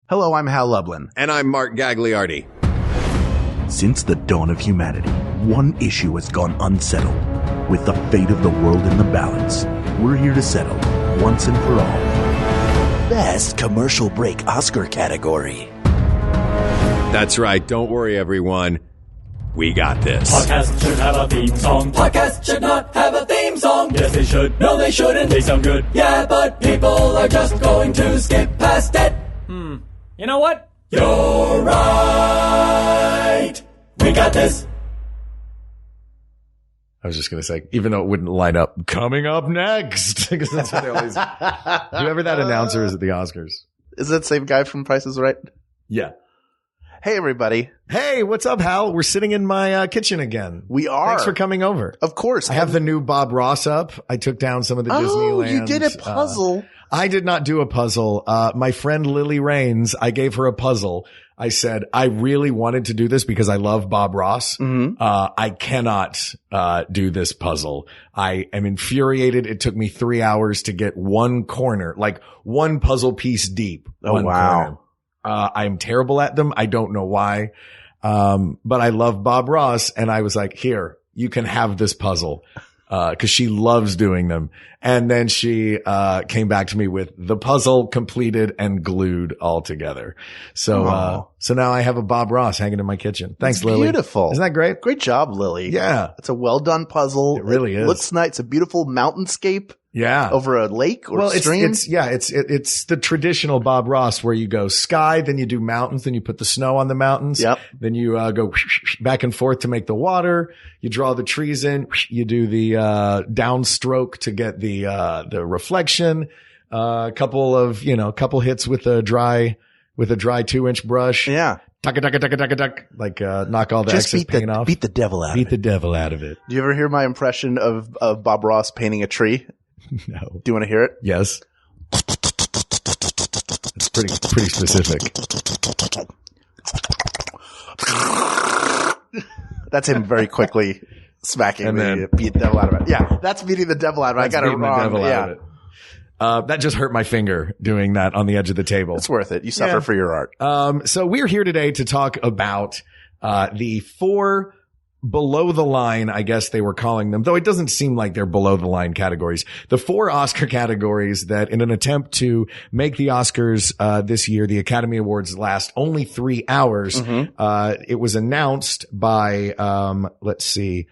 Hello, I'm Hal Lublin. And I'm Mark Gagliardi. Since the dawn of humanity, one issue has gone unsettled. With the fate of the world in the balance, we're here to settle, once and for all, Best Commercial Break Oscar category. That's right. Don't worry, everyone. We got this. Podcasts should have a theme song. Podcasts should not have a theme song. Yes, they should. No, they shouldn't. They sound good. Yeah, but people are just going to skip past it. You know what? You're right. We got this. I was just going to say, even though it wouldn't line up, coming up next. Because that's what they always whoever that announcer is at the Oscars. Is that the same guy from Price is Right? Yeah. Hey, everybody. Hey, what's up, Hal? We're sitting in my kitchen again. We are. Thanks for coming over. Of course. I have the new Bob Ross up. I took down some of the Disneyland. Oh, you did a puzzle. I did not do a puzzle. My friend Lily Raines, I gave her a puzzle. I said, I really wanted to do this because I love Bob Ross. Mm-hmm. I cannot do this puzzle. I am infuriated. It took me 3 hours to get one corner, like one puzzle piece deep. Oh, wow. Corner. I'm terrible at them. I don't know why. But I love Bob Ross. And I was like, here, you can have this puzzle. Cause she loves doing them. And then she, came back to me with the puzzle completed and glued all together. So, so now I have a Bob Ross hanging in my kitchen. Thanks, Lily. Beautiful. Isn't that great? Great job, Lily. Yeah. It's a well done puzzle. It really is. Looks nice. It's a beautiful mountainscape. Yeah. Over a lake or stream? It's the traditional Bob Ross where you go sky, then you do mountains, then you put the snow on the mountains. Yep. Then you, go back and forth to make the water. You draw the trees in. You do the, downstroke to get the reflection. Couple hits with a dry 2-inch brush. Yeah. Tuck, like, knock all the excess paint off. Beat the devil out of it. Beat the devil out of it. Do you ever hear my impression of Bob Ross painting a tree? No. Do you want to hear it? Yes. It's pretty specific. That's him very quickly smacking me. Beat the devil out of it. Yeah, that's beating the devil out of it. I got it wrong. The devil out of it. That just hurt my finger doing that on the edge of the table. It's worth it. You suffer for your art. So we're here today to talk about, the 4 below the line, I guess they were calling them, though it doesn't seem like they're below the line categories. The 4 Oscar categories that in an attempt to make the Oscars, this year, the Academy Awards last only 3 hours, it was announced by, let's see.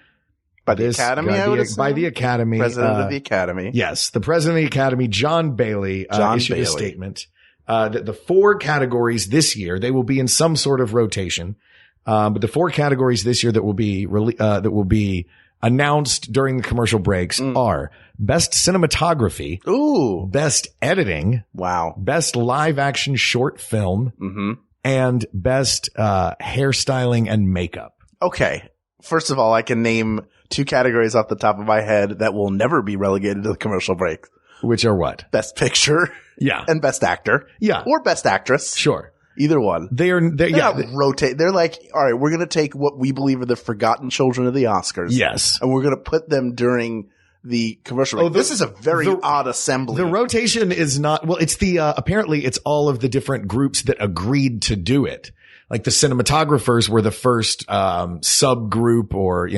By the Academy, I would assume? By the Academy. President of the Academy. Yes. The President of the Academy, John Bailey, issued a statement, that the 4 categories this year, they will be in some sort of rotation. But the 4 categories this year that will be announced during the commercial breaks are Best Cinematography. Ooh. Best Editing. Wow. Best Live Action Short Film. And Best, Hairstyling and Makeup. Okay. First of all, I can name 2 categories off the top of my head that will never be relegated to the commercial break. Which are what? Best Picture. Yeah. And Best Actor. Yeah. Or Best Actress. Sure. Either one. They're not rotate. They're like, all right, we're going to take what we believe are the forgotten children of the Oscars. Yes. And we're going to put them during the commercial break. This is a very odd assembly. The rotation is not, well, it's the, apparently it's all of the different groups that agreed to do it. Like the cinematographers were the first, subgroup or,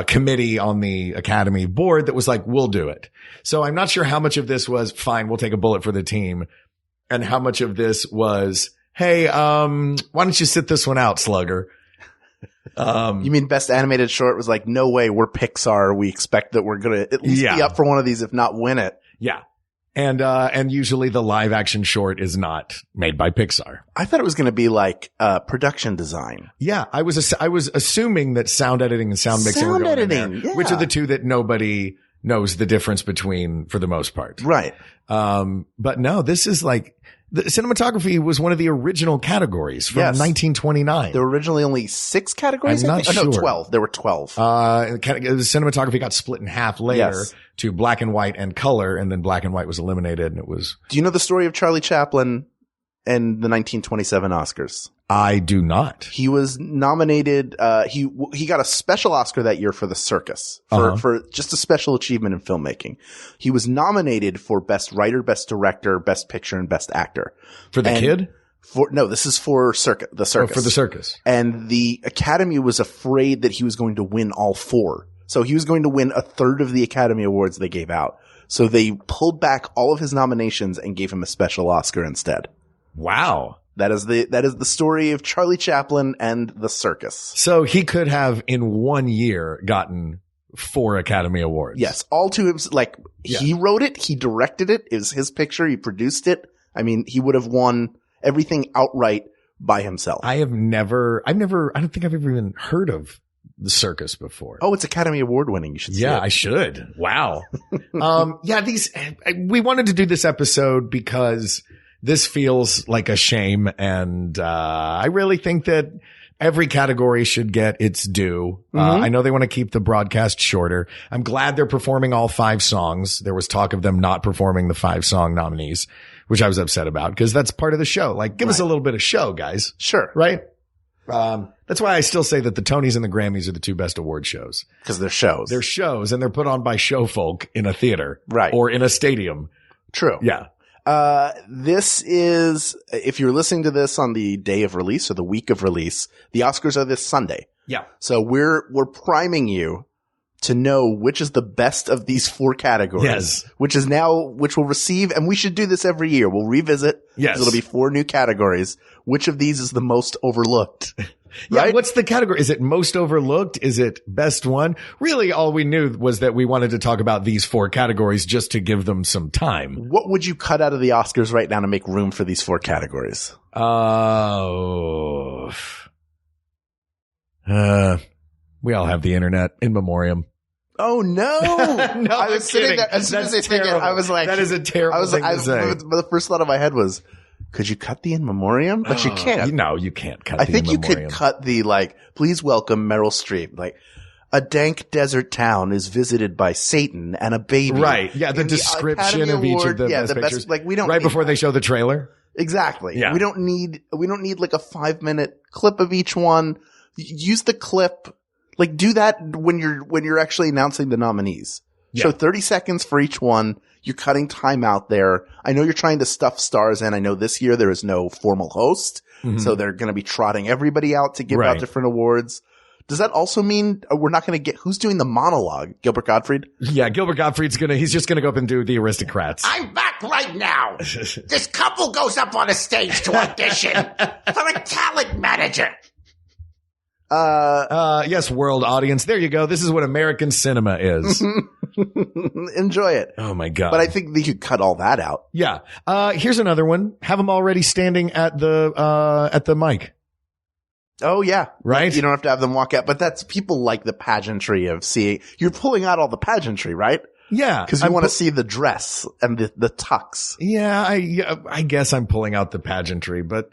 committee on the Academy board that was like, we'll do it. So I'm not sure how much of this was fine. We'll take a bullet for the team. And how much of this was, hey, why don't you sit this one out, slugger? You mean Best Animated Short was like, no way, we're Pixar. We expect that we're going to at least be up for one of these, if not win it. Yeah. And usually the live action short is not made by Pixar. I thought it was going to be like, production design. Yeah. I was assuming that sound editing and sound mixing were going in there, which are the 2 that nobody knows the difference between for the most part. Right. But no, this is like, the cinematography was one of the original categories from 1929. There were originally only 6 categories? I'm not sure. No, 12. There were 12. The cinematography got split in half later to black and white and color, and then black and white was eliminated, and it was. Do you know the story of Charlie Chaplin and the 1927 Oscars? I do not. He was nominated, he got a special Oscar that year for The Circus, for just a special achievement in filmmaking. He was nominated for Best Writer, Best Director, Best Picture, and Best Actor. For the kid? This is for the circus. Oh, for the circus. And the Academy was afraid that he was going to win all 4. So he was going to win a third of the Academy Awards they gave out. So they pulled back all of his nominations and gave him a special Oscar instead. Wow. That is the story of Charlie Chaplin and the circus. So he could have in 1 year gotten 4 Academy Awards. Yes. All to him. He wrote it. He directed it. It was his picture. He produced it. I mean, he would have won everything outright by himself. I don't think I've ever even heard of the circus before. Oh, it's Academy Award winning. You should see it. Yeah, I should. Wow. We wanted to do this episode because this feels like a shame. And, I really think that every category should get its due. I know they want to keep the broadcast shorter. I'm glad they're performing all 5 songs. There was talk of them not performing the 5 song nominees, which I was upset about because that's part of the show. Like, give us a little bit of show, guys. Sure. Right? That's why I still say that the Tonys and the Grammys are the 2 best award shows. Because they're shows. They're shows and they're put on by show folk in a theater. Right. Or in a stadium. True. Yeah. This is, if you're listening to this on the day of release or the week of release, the Oscars are this Sunday. Yeah. So we're priming you to know which is the best of these 4 categories. Yes. Which will receive, and we should do this every year. We'll revisit. Yes. It'll be 4 new categories. Which of these is the most overlooked? Yeah, right? what's the category? Is it most overlooked? Is it best one? Really, all we knew was that we wanted to talk about these 4 categories just to give them some time. What would you cut out of the Oscars right now to make room for these 4 categories? We all have the internet in memoriam. Oh no! No, I was sitting there as soon as I think it, I was like, that is a terrible thing to say. The first thought of my head was, could you cut the in memoriam? But you can't. No, you can't cut I the think in you memoriam. could cut the please welcome Meryl Streep. Like, a dank desert town is visited by Satan and a baby. Right. Yeah, the In description Academy of each Award, of the best pictures. we don't right need before that. they show the trailer. Exactly. Yeah. We don't need like a 5-minute clip of each one. Use the clip. Like, do that when you're actually announcing the nominees. Yeah. Show 30 seconds for each one. You're cutting time out there. I know you're trying to stuff stars in. I know this year there is no formal host. So they're going to be trotting everybody out to give out different awards. Does that also mean we're not going to get, who's doing the monologue? Gilbert Gottfried? Yeah, Gilbert Gottfried's he's just gonna go up and do the aristocrats. I'm back right now. This couple goes up on a stage to audition for a talent manager. Yes, world audience. There you go. This is what American cinema is. Enjoy it. Oh my God. But I think they could cut all that out. Yeah. Here's another one. Have them already standing at the mic. Oh yeah. Right? You don't have to have them walk out, but that's, people like the pageantry of seeing, you're pulling out all the pageantry, right? Yeah. Cause you want to see the dress and the tux. Yeah, I guess I'm pulling out the pageantry, but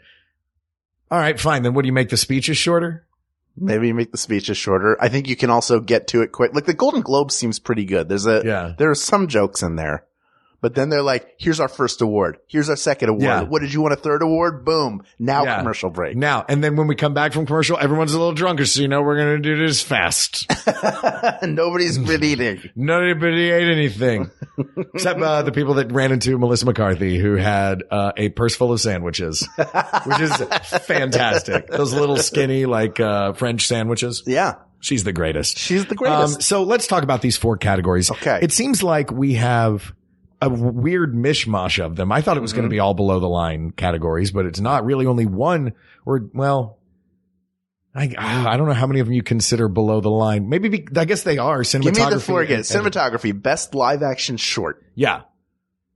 all right, fine. Then what do you make the speeches shorter? Maybe you make the speeches shorter. I think you can also get to it quick. Like the Golden Globe seems pretty good. There are some jokes in there, but then they're like, here's our first award. Here's our second award. Yeah. What did you want? A third award? Boom. Now Yeah. commercial break. Now, and then when we come back from commercial, everyone's a little drunker, so we're going to do this fast. Nobody's been eating. Nobody ate anything. Except the people that ran into Melissa McCarthy, who had a purse full of sandwiches, which is fantastic. Those little skinny, French sandwiches. Yeah. She's the greatest. She's the greatest. So let's talk about these 4 categories. Okay. It seems like we have a weird mishmash of them. I thought it was going to be all below the line categories, but it's not really. Only one, I don't know how many of them you consider below the line. Maybe I guess they are. Cinematography. Give me the 4 again. Cinematography, best live action short. Yeah.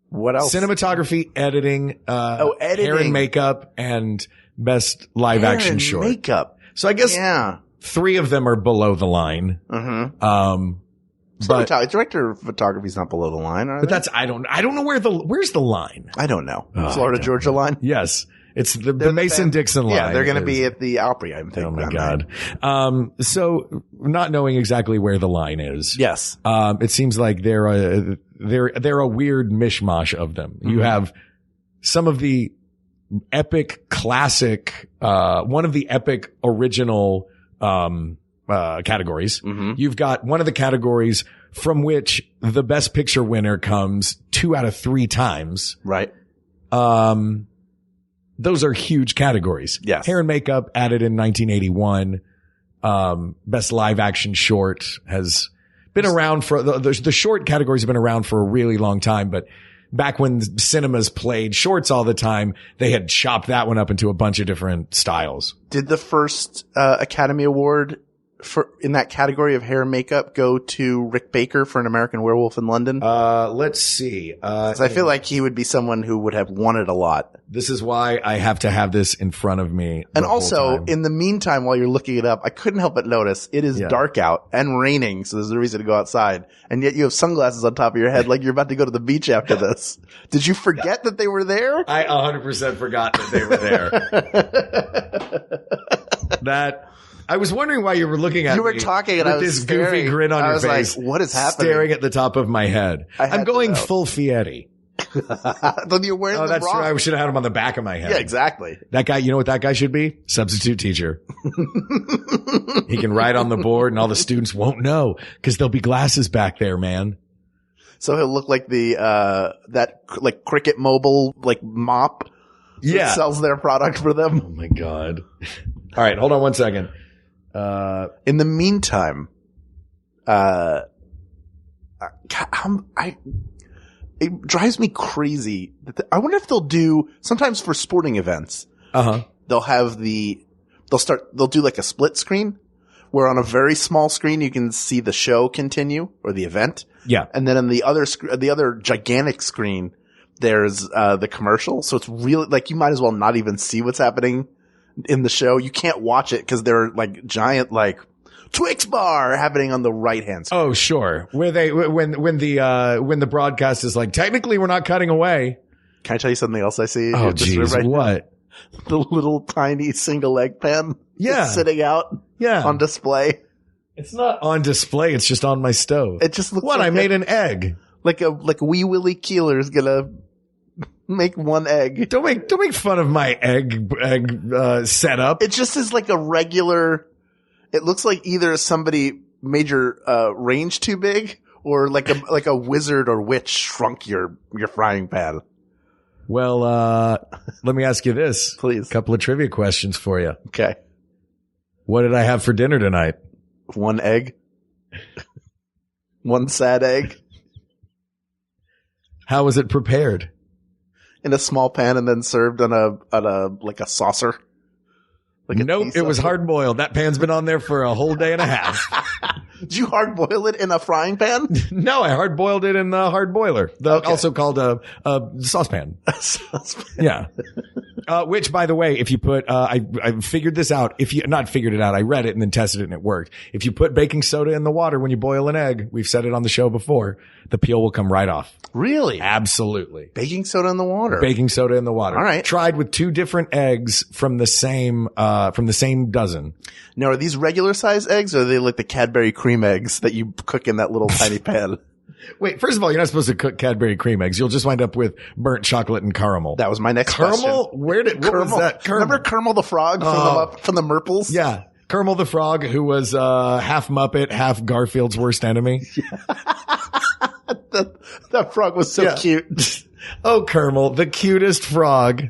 What else? Cinematography, editing, editing. hair and makeup, and best live Hair action and short. makeup. So I guess Yeah. 3 of them are below the line. Mm-hmm. But Director of photography is not below the line, are but they? that's, I don't know where's the line? I don't know. Oh, Florida, I don't Georgia line? Yes. It's the Mason-Dixon line. Yeah, they're going to is- be at the Opry, I'm thinking. Oh my God. So not knowing exactly where the line is. Yes. It seems like they're a weird mishmash of them. You have some of the epic classic, one of the epic original, categories. You've got one of the categories from which the best picture winner comes 2 out of 3 times. Right. those are huge categories. Yes. Hair and makeup added in 1981. Best live action short has been around for the short categories have been around for a really long time, but back when cinemas played shorts all the time, they had chopped that one up into a bunch of different styles. Did the first Academy Award in that category of hair and makeup go to Rick Baker for An American Werewolf in London? Let's see. 'Cause I feel like he would be someone who would have won it a lot. This is why I have to have this in front of me. And also, in the meantime, while you're looking it up, I couldn't help but notice it is dark out and raining, so there's no reason to go outside. And yet you have sunglasses on top of your head like you're about to go to the beach after this. Did you forget that they were there? I 100% forgot that they were there. I was wondering why you were looking at me. You were talking and with I was this staring. goofy grin on your face. Like, what is happening? Staring at the top of my head. I'm going full Fieri. Then you're wearing that's true. I should have had him on the back of my head. Yeah, exactly. That guy, you know what that guy should be? Substitute teacher. He can write on the board and all the students won't know because there'll be glasses back there, man. So he'll look like like Cricket Mobile, like mop. Yeah. That sells their product for them. Oh my God. All right. Hold on one second. In the meantime, it drives me crazy. I wonder if they'll do sometimes for sporting events. They'll do like a split screen where on a very small screen you can see the show continue or the event. Yeah. And then on the other gigantic screen, there's the commercial. So it's really like you might as well not even see what's happening in the show. You can't watch it because they're like giant like Twix bar happening on the right hand side. Oh, sure. Where when the broadcast is like, technically we're not cutting away. Can I tell you something else I see? Oh, geez. Right what? Now? The little tiny single egg pen. Yeah. Sitting out. Yeah. On display. It's not on display. It's just on my stove. It just looks what? like I made an egg. Like a wee Willie Keeler's gonna make one egg. Don't make fun of my egg setup. It just is like a regular. It looks like either somebody made your range too big, or like a wizard or witch shrunk your frying pan. Well, let me ask you this, please. A couple of trivia questions for you. Okay. What did I have for dinner tonight? One egg. One sad egg. How was it prepared? In a small pan and then served on a saucer. Nope, it was hard boiled. That pan's been on there for a whole day and a half. Did you hard boil it in a frying pan? No, I hard boiled it in the hard boiler, also called a saucepan. Yeah. Which, by the way, if you put, I figured this out. If you not figured it out, I read it and then tested it and it worked. If you put baking soda in the water when you boil an egg, we've said it on the show before, the peel will come right off. Really? Absolutely. Baking soda in the water. Baking soda in the water. All right. Tried with 2 different eggs from the same dozen. Now, are these regular size eggs or are they like the Cadbury cream eggs that you cook in that little tiny pan? Wait, first of all, you're not supposed to cook Cadbury cream eggs. You'll just wind up with burnt chocolate and caramel. That was my next caramel? question. What was that? Caramel. Remember Caramel the Frog from the Murples? Yeah. Caramel the Frog, who was half Muppet, half Garfield's worst enemy. That frog was so cute. Oh, Caramel, the cutest frog.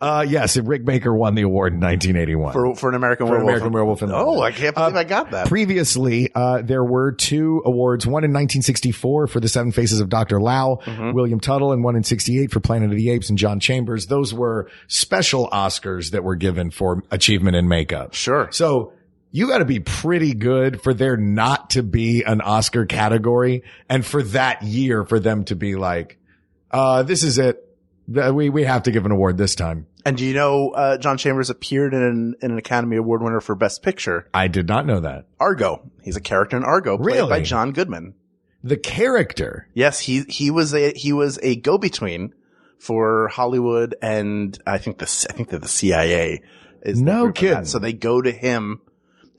Yes, Rick Baker won the award in 1981 for An American Werewolf. In London. Oh, I can't believe I got that. Previously, there were 2 awards, one in 1964 for The 7 Faces of Dr. Lau, William Tuttle, and one in 68 for Planet of the Apes and John Chambers. Those were special Oscars that were given for achievement in makeup. Sure. So you got to be pretty good for there not to be an Oscar category, and for that year for them to be like, this is it. We have to give an award this time. And do you know John Chambers appeared in an Academy Award winner for Best Picture? I did not know that. Argo. He's a character in Argo, played by John Goodman. The character. Yes, he was a go-between for Hollywood and I think the CIA is no kidding. So they go to him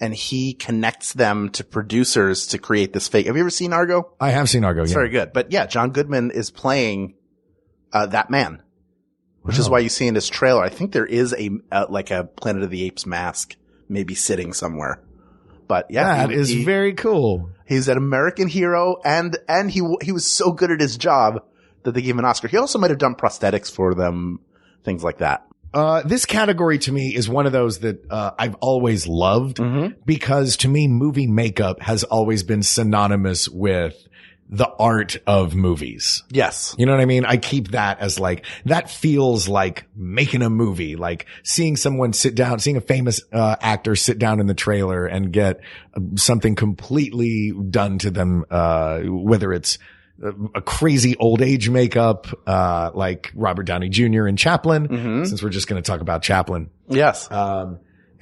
and he connects them to producers to create this fake. Have you ever seen Argo? I have seen Argo. It's very good. But yeah, John Goodman is playing that man, which is why you see in his trailer. I think there is a Planet of the Apes mask maybe sitting somewhere. But yeah, that is very cool. He's an American hero, and he was so good at his job that they gave him an Oscar. He also might have done prosthetics for them things like that. This category to me is one of those that I've always loved because to me, movie makeup has always been synonymous with the art of movies. Yes. You know what I mean? I keep that as like, that feels like making a movie, like seeing someone sit down, seeing a famous actor sit down in the trailer and get something completely done to them, whether it's a crazy old age makeup, like Robert Downey Jr. in Chaplin, since we're just going to talk about Chaplin. Yes.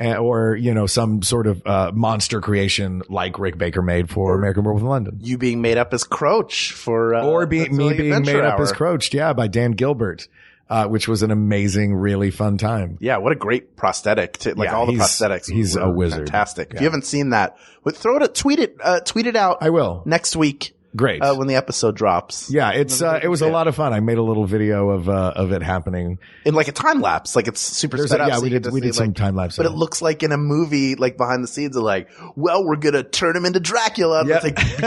Or, you know, some sort of, monster creation like Rick Baker made for American Werewolf in London. You being made up as Crouch for, or me being made up as Crouch. Yeah. By Dan Gilbert, which was an amazing, really fun time. Yeah. What a great prosthetic all the prosthetics. He's a wizard. Fantastic. Yeah. If you haven't seen that, tweet it out. I will next week. Great. When the episode drops. Yeah, it was a lot of fun. I made a little video of it happening in like a time lapse. Like it's super sped up. Yeah, so we did some time lapse. But it looks like in a movie, like behind the scenes, they're like, well, we're going to turn him into Dracula. Yep. It's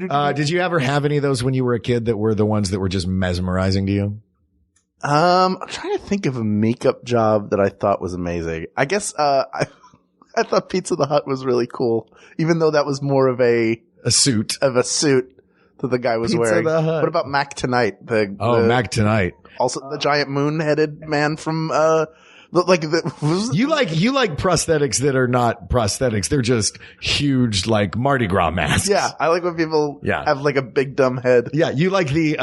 like, did you ever have any of those when you were a kid that were the ones that were just mesmerizing to you? I'm trying to think of a makeup job that I thought was amazing. I guess, I thought Pizza the Hut was really cool, even though that was more of a suit that the guy was wearing. What about Mac Tonight? Mac Tonight. Also the giant moon-headed man from, you like prosthetics that are not prosthetics. They're just huge, like Mardi Gras masks. Yeah. I like when people have like a big dumb head. Yeah. You like the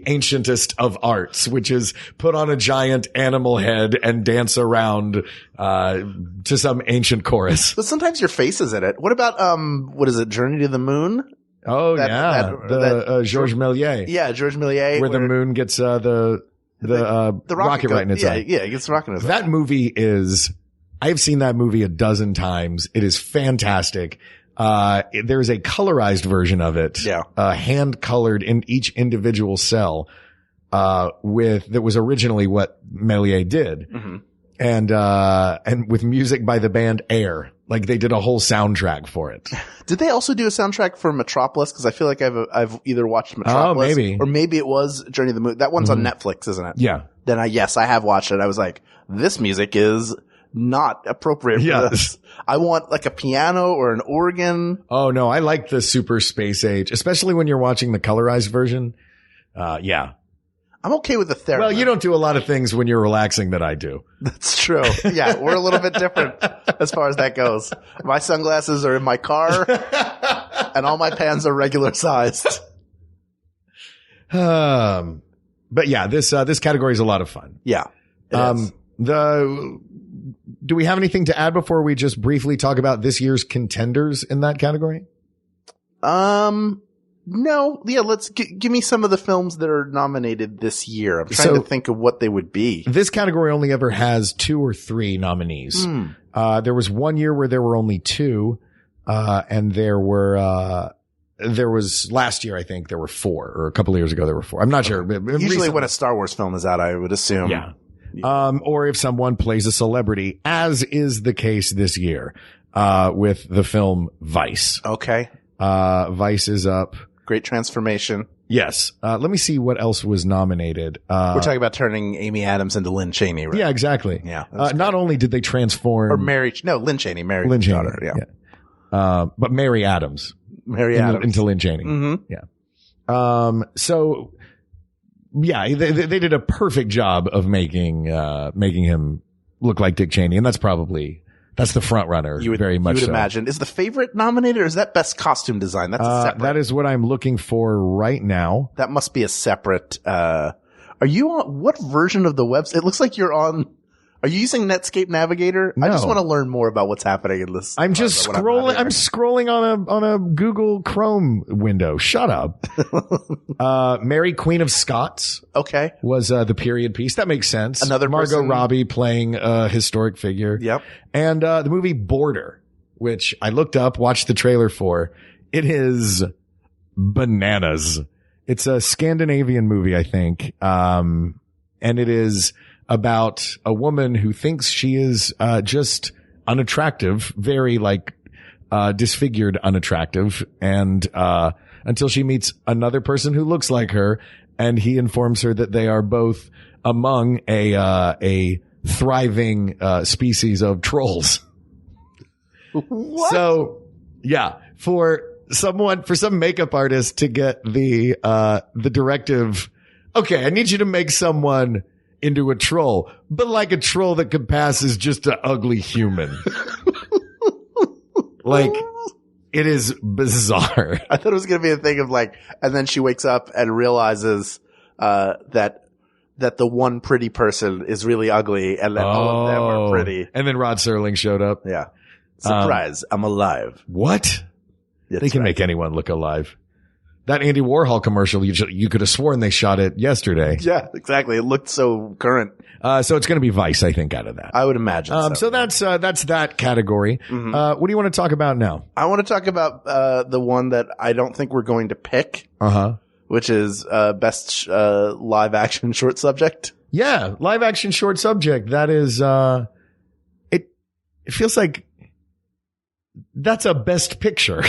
ancientest of arts, which is put on a giant animal head and dance around, to some ancient chorus. But sometimes your face is in it. What about, what is it? Journey to the Moon? Oh, Georges Méliès. Yeah. Georges Méliès. Where the moon gets, the rocket right in its eye. Yeah, it gets the rocket in its eye. That movie I have seen that movie a dozen times. It is fantastic. There's a colorized version of it. Yeah. Hand colored in each individual cell, that was originally what Méliès did. Mm-hmm. And with music by the band Air. Like they did a whole soundtrack for it. Did they also do a soundtrack for Metropolis? Cause I feel like I've either watched Metropolis or maybe it was Journey to the Moon. That one's on Netflix, isn't it? Yeah. Then I have watched it. I was like, this music is not appropriate for this. I want like a piano or an organ. Oh no, I like the super space age, especially when you're watching the colorized version. Yeah. I'm okay with the theremin. Well, you don't do a lot of things when you're relaxing that I do. That's true. Yeah, we're a little bit different as far as that goes. My sunglasses are in my car, and all my pans are regular sized. But yeah, this category is a lot of fun. Yeah. Do we have anything to add before we just briefly talk about this year's contenders in that category? No. Yeah, let's give me some of the films that are nominated this year. I'm trying to think of what they would be. This category only ever has 2 or 3 nominees. There was one year where there were only 2, and there was last year, I think there were 4, or a couple of years ago there were 4. I'm not sure. Usually recently, when a Star Wars film is out, I would assume. Yeah. Or if someone plays a celebrity, as is the case this year, with the film Vice. Okay. Vice is up. Great transformation. Yes. Let me see what else was nominated. We're talking about turning Amy Adams into Lynn Chaney, right? Yeah, exactly. Yeah. Not only did they transform Lynn Chaney, Lynn Chaney, daughter. Yeah. But Mary Adams. Into Lynn Chaney. Mm-hmm. Yeah. So yeah, they did a perfect job of making him look like Dick Cheney. And that's the front runner. Very much you would so. Imagine. Is the favorite nominated or is that best costume design? That's a separate. That is what I'm looking for right now. That must be a separate, are you on, what version of the website? It looks like you're on, are you using Netscape Navigator? No. I just want to learn more about what's happening in this. I'm just scrolling. I'm scrolling on a Google Chrome window. Shut up. Mary Queen of Scots. Okay. Was, the period piece. That makes sense. Another Margot person. Robbie playing a historic figure. Yep. And, the movie Border, which I looked up, watched the trailer for. It is bananas. It's a Scandinavian movie, I think. And it is about a woman who thinks she is, just unattractive, very disfigured unattractive. And, until she meets another person who looks like her. and he informs her that they are both among a thriving species of trolls. What? So, yeah, for some makeup artist to get the directive, okay, I need you to make someone into a troll, but like a troll that could pass as just an ugly human. Like, it is bizarre. I thought it was going to be a thing of like, and then she wakes up and realizes, that the one pretty person is really ugly and that all of them are pretty. And then Rod Serling showed up. Yeah. Surprise. I'm alive. What? That's They can right. make anyone look alive. That Andy Warhol commercial, you could have sworn they shot it yesterday. Yeah, exactly. It looked so current. So it's going to be Vice, I think, out of that. I would imagine So that's that category. What do you want to talk about now? I want to talk about the one that I don't think we're going to pick, which is best live action short subject. Yeah, live action short subject. That is, it feels like that's a best picture,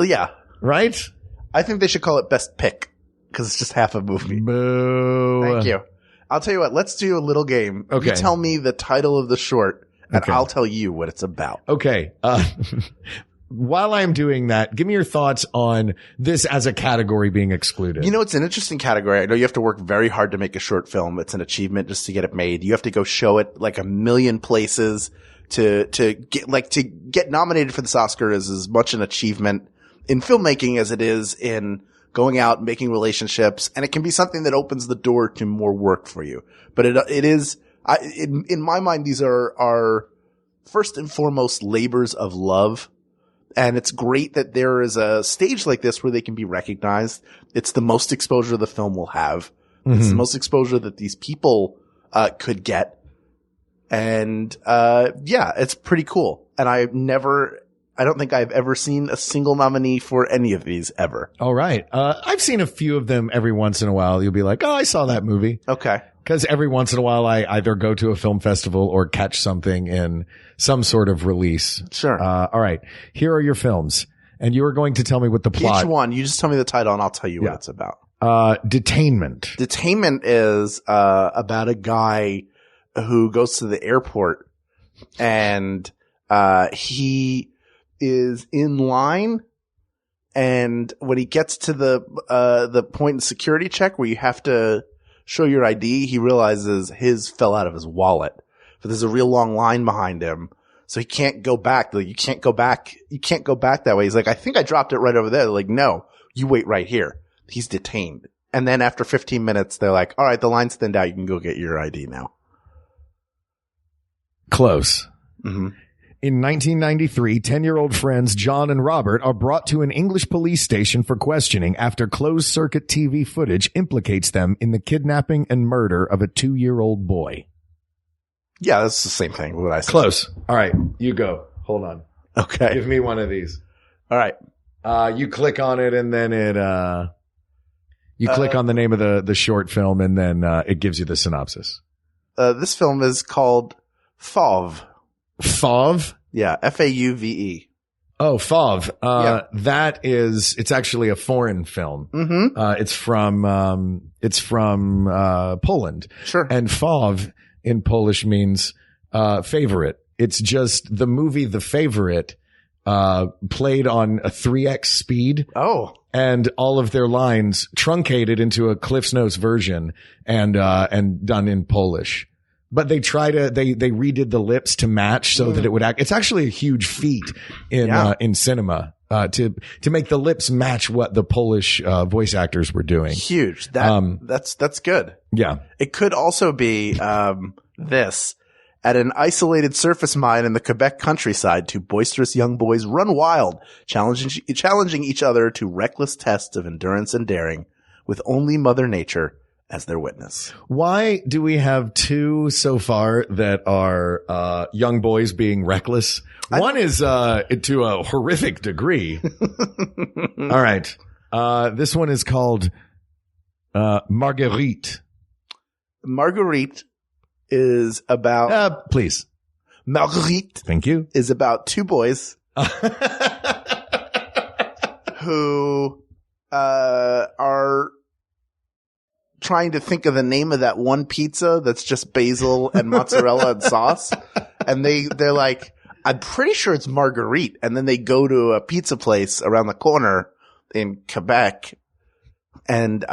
Yeah. right? I think they should call it best pick because it's just half a movie. Boo. Thank you. I'll tell you what. Let's do a little game. Okay. You tell me the title of the short, and Okay. I'll tell you what it's about. Okay. While I'm doing that, give me your thoughts on this as a category being excluded. You know, it's an interesting category. I know you have to work very hard to make a short film. It's an achievement just to get it made. You have to go show it like a million places to get nominated for this Oscar is as much an achievement in filmmaking as it is in going out and making relationships. And it can be something that opens the door to more work for you. But it is, in my mind, these are first and foremost labors of love. And it's great that there is a stage like this where they can be recognized. It's the most exposure the film will have. It's the most exposure that these people could get. And yeah, it's pretty cool. And I don't think I've ever seen a single nominee for any of these ever. All right. I've seen a few of them every once in a while. You'll be like, oh, I saw that movie. Okay. Because every once in a while I either go to a film festival or catch something in some sort of release. Sure. All right. Here are your films. And you are going to tell me what the plot. Each one, you just tell me the title and I'll tell you what it's about. Detainment. Detainment is about a guy who goes to the airport and he is in line, and when he gets to the point in security check where you have to show your ID, he realizes his fell out of his wallet. But there's a real long line behind him, so he can't go back. Like, you can't go back that way. He's like, I think I dropped it right over there. They're like, no, you wait right here. He's detained. And then after 15 minutes, they're like, all right, the line's thinned out. You can go get your ID now. Close. Mm-hmm. In 1993, 10-year-old friends John and Robert are brought to an English police station for questioning after closed-circuit TV footage implicates them in the kidnapping and murder of a 2-year-old boy. Yeah, that's the same thing. What I said. Close. All right, you go. Hold on. Okay. Give me one of these. All right. You click on it, and then you click on the name of the short film, and then it gives you the synopsis. This film is called Fauve. Fauve? Yeah, Fauve. Oh, Fauve. Yeah. It's actually a foreign film. Mm-hmm. It's from Poland. Sure. And Fauve in Polish means, favorite. It's just the movie The Favorite, played on a 3x speed. Oh. And all of their lines truncated into a Cliff's Notes version and done in Polish. But they redid the lips to match so that it would act. It's actually a huge feat in cinema, to make the lips match what the Polish, voice actors were doing. Huge. That's good. Yeah. It could also be, this. At an isolated surface mine in the Quebec countryside, two boisterous young boys run wild, challenging each other to reckless tests of endurance and daring, with only Mother Nature as their witness. Why do we have two so far that are young boys being reckless? One is to a horrific degree. All right. This one is called Marguerite. Marguerite is about please. Marguerite Thank you. is about two boys who are trying to think of the name of that one pizza that's just basil and mozzarella and sauce. And they're like, I'm pretty sure it's Marguerite. And then they go to a pizza place around the corner in Quebec, and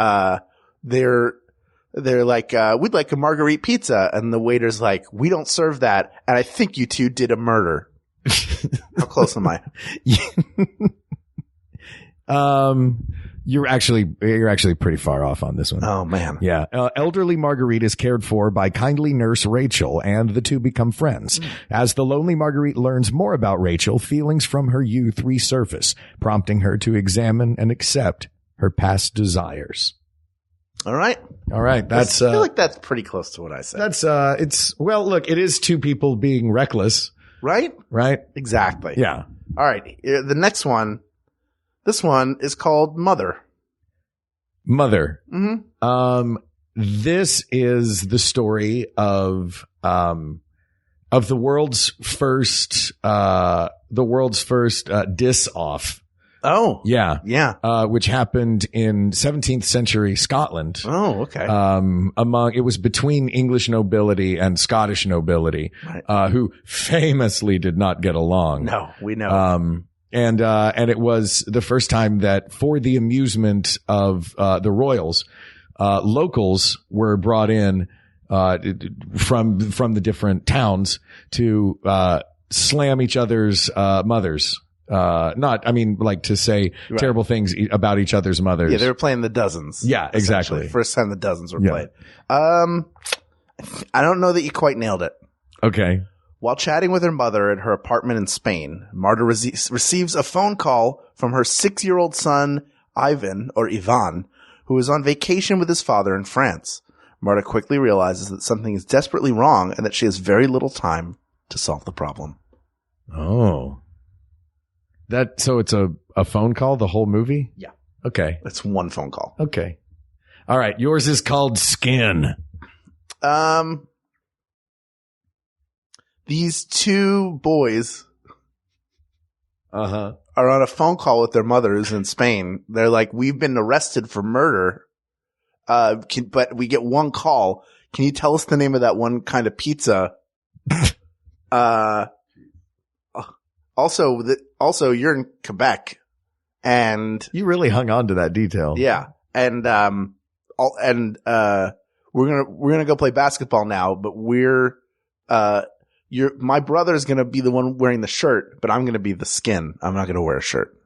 they're like, we'd like a Marguerite pizza. And the waiter's like, we don't serve that. And I think you two did a murder. How close am I? You're actually pretty far off on this one. Oh man. Yeah. Elderly Marguerite is cared for by kindly nurse Rachel, and the two become friends. As the lonely Marguerite learns more about Rachel, feelings from her youth resurface, prompting her to examine and accept her past desires. All right. That's, I feel like that's pretty close to what I said. Look, it is two people being reckless. Right? Right? Exactly. Yeah. All right. The next one. This one is called Mother. Mother. Mm-hmm. This is the story of the world's first diss off. Oh. Yeah. Yeah. Which happened in 17th century Scotland. Oh, okay. It was between English nobility and Scottish nobility, right. Who famously did not get along. No, we know. And it was the first time that, for the amusement of the royals, locals were brought in from the different towns to slam each other's mothers. To say right. terrible things about each other's mothers. Yeah, they were playing the dozens. Yeah, exactly. First time the dozens were played. I don't know that you quite nailed it. Okay. While chatting with her mother at her apartment in Spain, Marta receives a phone call from her 6-year-old son, Ivan, who is on vacation with his father in France. Marta quickly realizes that something is desperately wrong and that she has very little time to solve the problem. Oh. So it's a phone call, the whole movie? Yeah. Okay. It's one phone call. Okay. All right. Yours is called Skin. These two boys are on a phone call with their mothers in Spain. They're like, we've been arrested for murder. But we get one call. Can you tell us the name of that one kind of pizza? Also, you're in Quebec, and you really hung on to that detail. Yeah, and we're gonna go play basketball now, but my brother's gonna be the one wearing the shirt, but I'm gonna be the skin. I'm not gonna wear a shirt.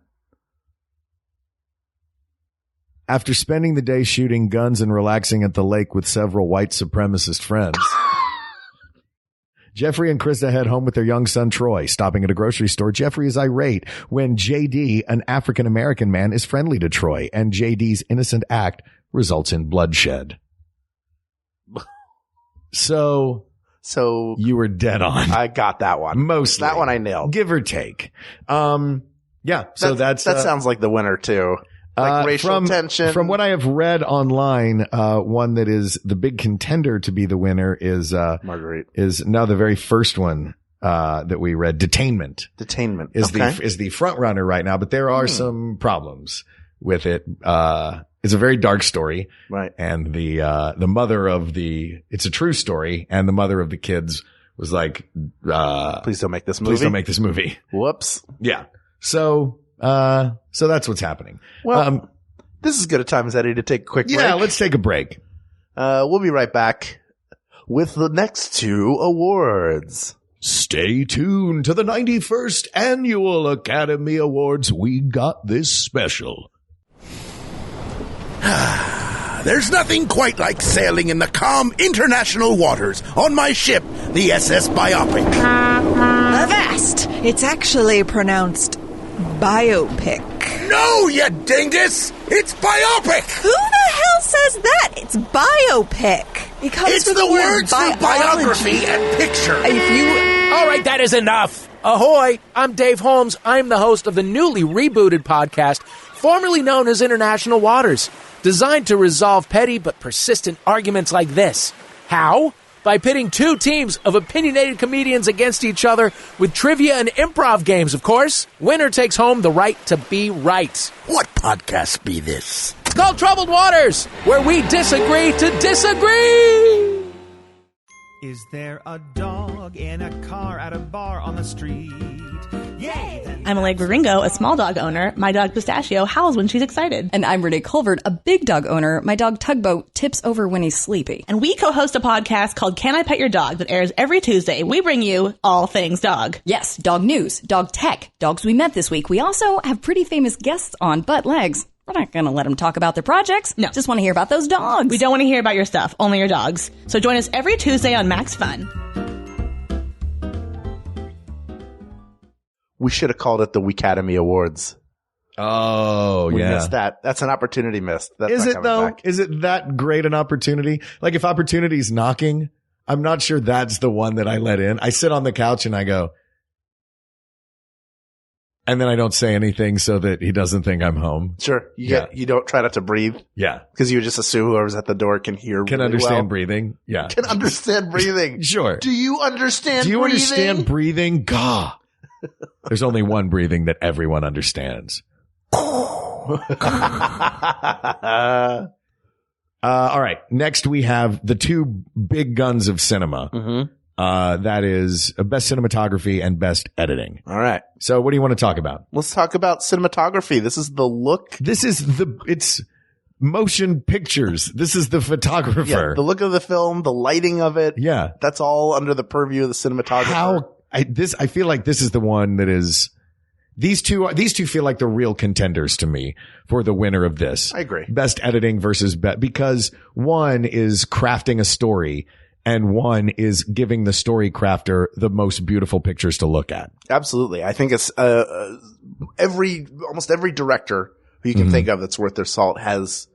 After spending the day shooting guns and relaxing at the lake with several white supremacist friends, Jeffrey and Krista head home with their young son, Troy. Stopping at a grocery store, Jeffrey is irate when JD, an African-American man, is friendly to Troy, and JD's innocent act results in bloodshed. So you were dead on. I got that one. Mostly. That one I nailed. Give or take. Yeah. So that sounds like the winner too. Like racial tension. From what I have read online, one that is the big contender to be the winner is Marguerite. Is now the very first one that we read. Detainment is the front runner right now, but there are some problems with it. It's a very dark story, right? And the mother of it's a true story, and the mother of the kids was like, "Please don't make this movie. Please don't make this movie." Whoops. Yeah. So that's what's happening. Well, this is as good a time as any to take a quick break. Yeah, let's take a break. We'll be right back with the next two awards. Stay tuned to the 91st Annual Academy Awards. We got this special. There's nothing quite like sailing in the calm international waters on my ship, the SS Biopic. Avast! It's actually pronounced biopic. No, you dingus! It's biopic! Who the hell says that? It's biopic. It comes it's from the word words for biography and picture. All right, that is enough. Ahoy, I'm Dave Holmes. I'm the host of the newly rebooted podcast, formerly known as International Waters, designed to resolve petty but persistent arguments like this. How? By pitting two teams of opinionated comedians against each other with trivia and improv games, of course. Winner takes home the right to be right. What podcast be this? called Troubled Waters, where we disagree to disagree. Is there a dog in a car at a bar on the street? Yay! I'm Allegra Ringo, a small dog owner. My dog Pistachio howls when she's excited. And I'm Renee Colvert, a big dog owner. My dog Tugboat tips over when he's sleepy. And we co-host a podcast called Can I Pet Your Dog that airs every Tuesday. We bring you all things dog. Yes, dog news, dog tech, dogs we met this week. We also have pretty famous guests on Butt Legs. We're not going to let them talk about their projects. No. Just want to hear about those dogs. We don't want to hear about your stuff, only your dogs. So join us every Tuesday on Max Fun. We should have called it the Weekademy Awards. Oh, We yeah. missed that. That's an opportunity missed. That's Is not it coming though? back. Is it that great an opportunity? Like if opportunity's knocking, I'm not sure that's the one that I let in. I sit on the couch and I go, and then I don't say anything so that he doesn't think I'm home. Sure. You don't try not to breathe Yeah. because you just assume whoever's at the door can hear Can really understand well. breathing. Yeah. Can understand breathing. Sure. Do you understand Do you breathing? understand breathing? Gah. There's only one breathing that everyone understands. All right. Next we have the two big guns of cinema. Mm-hmm. That is best cinematography and best editing. All right. So what do you want to talk about? Let's talk about cinematography. This is the look. It's motion pictures. This is the photographer. Yeah, the look of the film, the lighting of it. Yeah. That's all under the purview of the cinematographer. I feel like this is the one that is, these two feel like the real contenders to me for the winner of this. I agree. Best editing versus because one is crafting a story and one is giving the story crafter the most beautiful pictures to look at. Absolutely. I think it's, almost every director who you can think of that's worth their salt has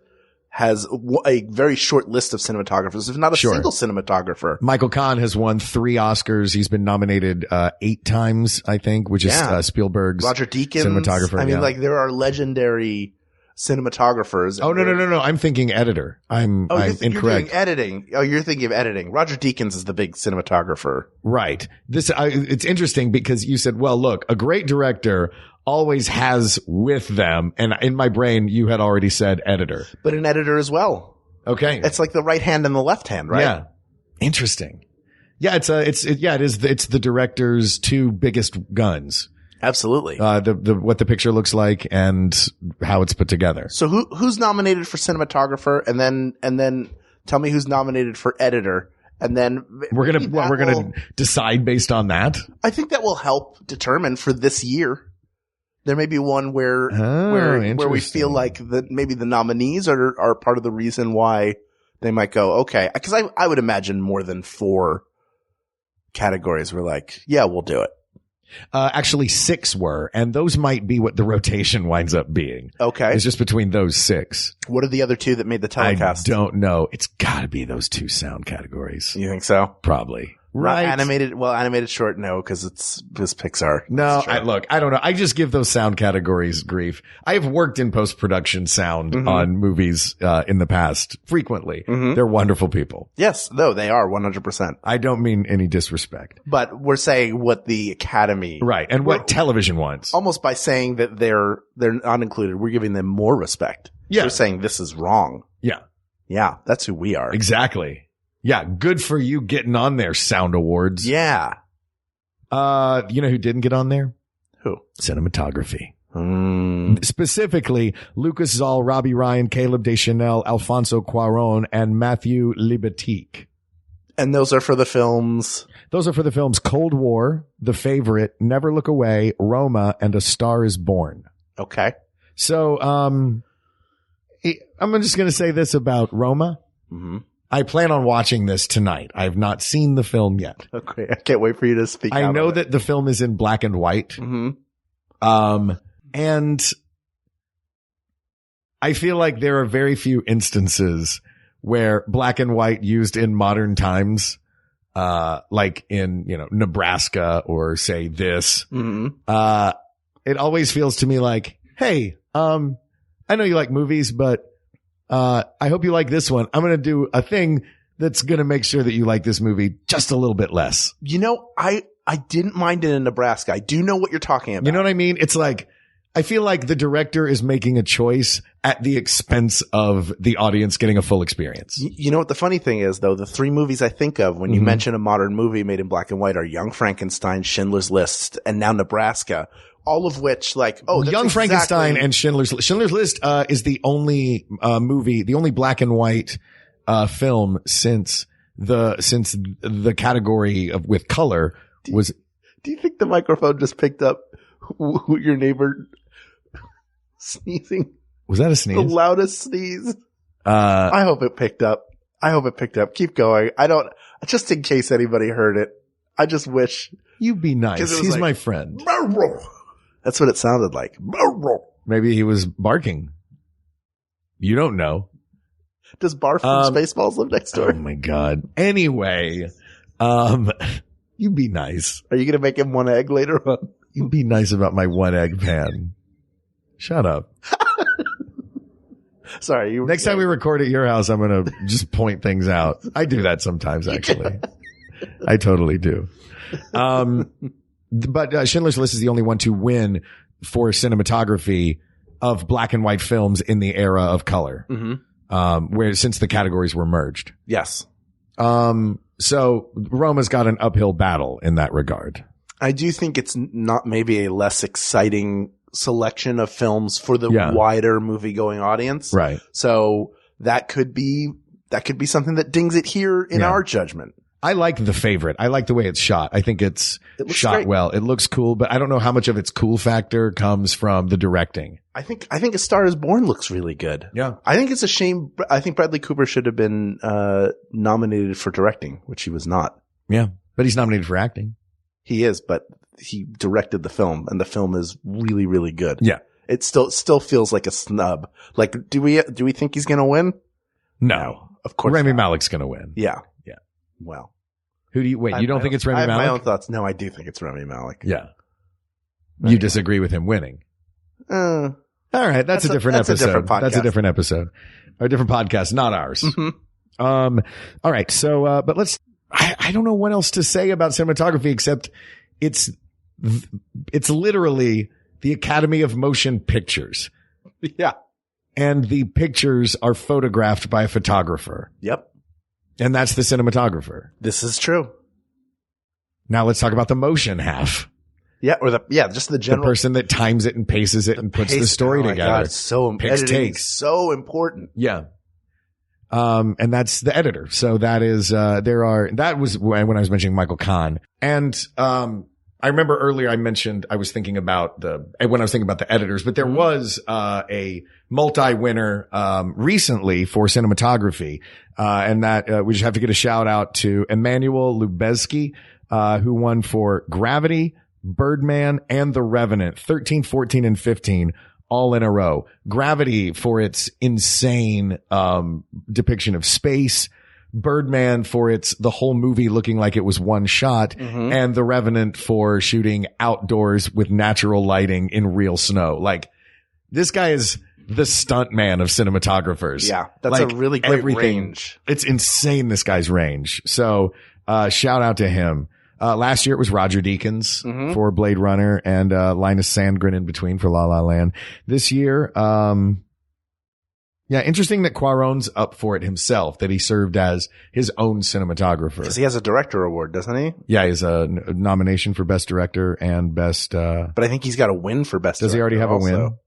a very short list of cinematographers, if not a single cinematographer. Michael Kahn has won 3 Oscars. He's been nominated 8 times, I think, which is Spielberg's Roger Deakins, cinematographer. I mean, like there are legendary cinematographers. Oh, no. I'm thinking editor. I'm You're incorrect. doing editing. Oh, you're thinking of editing. Roger Deakins is the big cinematographer. Right. It's interesting because you said, well, look, a great director always has with them. And in my brain, you had already said editor. But an editor as well. Okay. It's like the right hand and the left hand, right? Yeah. Interesting. Yeah. It's the director's 2 biggest guns. Absolutely. What the picture looks like and how it's put together. So who's nominated for cinematographer and then tell me who's nominated for editor. And then we're going to decide based on that. I think that will help determine for this year. There may be one where we feel like maybe the nominees are part of the reason why they might go, okay. Cause I would imagine more than 4 categories were like, yeah, we'll do it. Actually 6 were, and those might be what the rotation winds up being. Okay. It's just between those 6. What are the other 2 that made the telecast? I don't know. It's gotta be those 2 sound categories. You think so? Probably. Right. Animated short, no, because it's Pixar. No, I don't know. I just give those sound categories grief. I have worked in post-production sound on movies, in the past frequently. Mm-hmm. They're wonderful people. Yes, no, they are 100%. I don't mean any disrespect. But we're saying what the Academy. Right. And what television wants. Almost by saying that they're not included, we're giving them more respect. Yeah. We're saying this is wrong. Yeah. Yeah. That's who we are. Exactly. Yeah, good for you getting on there, Sound Awards. Yeah. You know who didn't get on there? Who? Cinematography. Specifically, Lucas Zoll, Robbie Ryan, Caleb Deschanel, Alfonso Cuarón, and Matthew Libatique. And those are for the films? Those are for the films Cold War, The Favorite, Never Look Away, Roma, and A Star is Born. Okay. So, I'm just going to say this about Roma. Mm-hmm. I plan on watching this tonight. I have not seen the film yet. Okay. I can't wait for you to speak. I know that the film is in black and white. Mm-hmm. And I feel like there are very few instances where black and white used in modern times, like in, Nebraska or say this, it always feels to me like, hey, I know you like movies, but I hope you like this one. I'm going to do a thing that's going to make sure that you like this movie just a little bit less. I didn't mind it in Nebraska. I do know what you're talking about. You know what I mean? It's like, I feel like the director is making a choice at the expense of the audience getting a full experience. You know what the funny thing is, though? The three movies I think of when you mention a modern movie made in black and white are Young Frankenstein, Schindler's List, and now Nebraska. All of which, like, Young Frankenstein and Schindler's List is the only movie, the only black and white film since the category of with color was. Do you think the microphone just picked up your neighbor sneezing? Was that a sneeze? The loudest sneeze. I hope it picked up. Keep going. Just in case anybody heard it. I just wish. You be nice. He's like, my friend. That's what it sounded like. Maybe he was barking. You don't know. Does Barf from Spaceballs live next door? Oh my God. Anyway, you be nice. Are you going to make him one egg later on? You be nice about my one egg pan. Shut up. Sorry. Next time we record at your house, I'm going to just point things out. I do that sometimes, actually. I totally do. But Schindler's List is the only one to win for cinematography of black and white films in the era of color. Where since the categories were merged. Yes. So Roma's got an uphill battle in that regard. I do think it's not maybe a less exciting selection of films for the wider movie going audience. Right. So that could be something that dings it here in our judgment. I like The Favorite. I like the way it's shot. I think it shot great. well. It looks cool, but I don't know how much of its cool factor comes from the directing. I think A Star Is Born looks really good. Yeah. I think it's a shame. I think Bradley Cooper should have been nominated for directing, which he was not. Yeah. But he's nominated for acting. He is, but he directed the film, and the film is really, really good. Yeah. It still feels like a snub. Like, do we think he's going to win? No. Of course Rami not. Malek's going to win. Yeah. Yeah. Well. You don't think it's Rami Malek? I have my own thoughts. No, I do think it's Rami Malek. Yeah. You disagree with him winning? All right. That's a different episode. That's a different podcast. A different podcast, not ours. All right. So, but I don't know what else to say about cinematography except it's literally the Academy of Motion Pictures. Yeah. And the pictures are photographed by a photographer. Yep. And that's the cinematographer. This is true. Now let's talk about the motion half. Yeah, just the general. The person that times it and paces it and puts the story together. God, editing is so important. Yeah. And that's the editor. So that is, that was when I was mentioning Michael Kahn. And, I remember earlier I was thinking about the editors, but there was, a multi-winner, recently for cinematography. And that, we just have to get a shout out to Emmanuel Lubezki, who won for Gravity, Birdman, and The Revenant, 13, 14, and 15. All in a row. Gravity for its insane, depiction of space. Birdman for the whole movie looking like it was one shot, and The Revenant for shooting outdoors with natural lighting in real snow. Like, this guy is the stunt man of cinematographers. Yeah, that's a really great range. It's insane, this guy's range. So, shout out to him. Last year it was Roger Deakins for Blade Runner and Linus Sandgren in between for La La Land. This year, interesting that Cuarón's up for it himself, that he served as his own cinematographer. Because he has a director award, doesn't he? Yeah, he has a nomination for Best Director and Best, but I think he's got a win for Best Director. Does he already have also. a win?